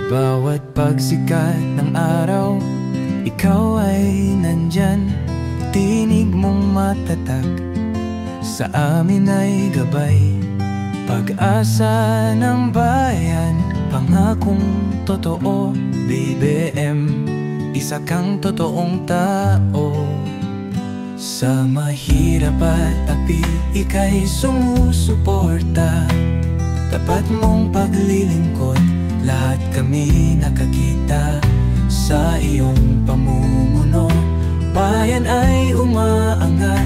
bawat pagsikat ng araw, ikaw ay nandyan. Tinig mong matatag, sa amin ay gabay. Pag-asa ng bayan, pangakong totoo. BBM, isa kang totoong tao. Sa mahirap at api, ika'y sumusuporta. Tapat mong paglilingkod, lahat kami nakakita sa iyong pamumuno. Bayan ay umaangat,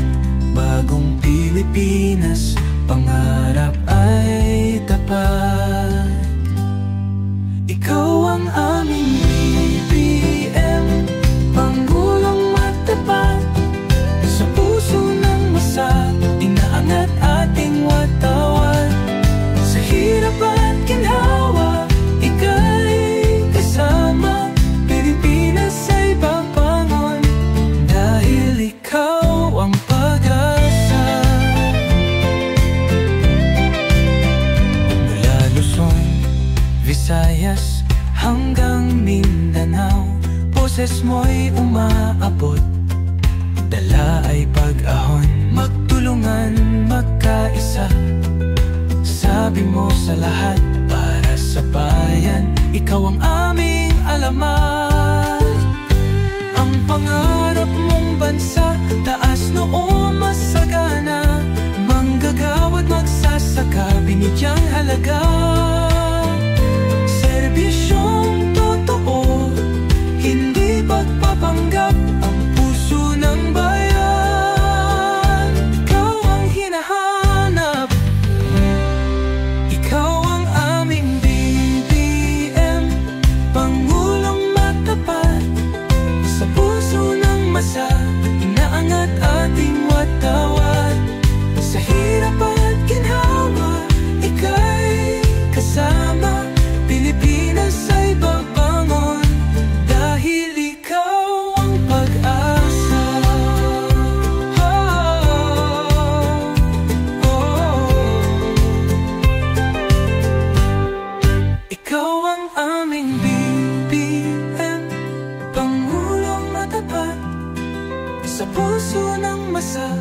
bagong Pilipinas, pangarap ay tapat. Ikaw ang aming BBM, Pangulong matapat. Sa puso ng masa, inaangat ating watawat. Sa hirap at ginhawa, ika'y kasama. Pilipinas ay babangon, dahil ikaw ang pag-asa. Mula Luzon, Visayas hanggang Mindanao, boses mo'y umaabot. Dala ay pag-ahon, magtulungan, magkaisa. Sabi mo sa lahat, para sa bayan, ikaw ang aming alamat. Ang pangarap mong bansa, taas noo masagana. Manggagawa't magsasaka, binigyang halaga. Serbisyong totoo, hindi pagpapanggap. Ang puso ng bayan, ikaw ang hinahanap. Ikaw ang aming BBM, Pangulong matapat. Sa puso ng masa, inaangat ating watawat. Sa hirap at ginhawa, ika'y kasama. Pilipinas ay babangon, dahil ikaw ang pag-asa. Ikaw ang aming BBM, Pangulong matapat. Sa puso ng masa,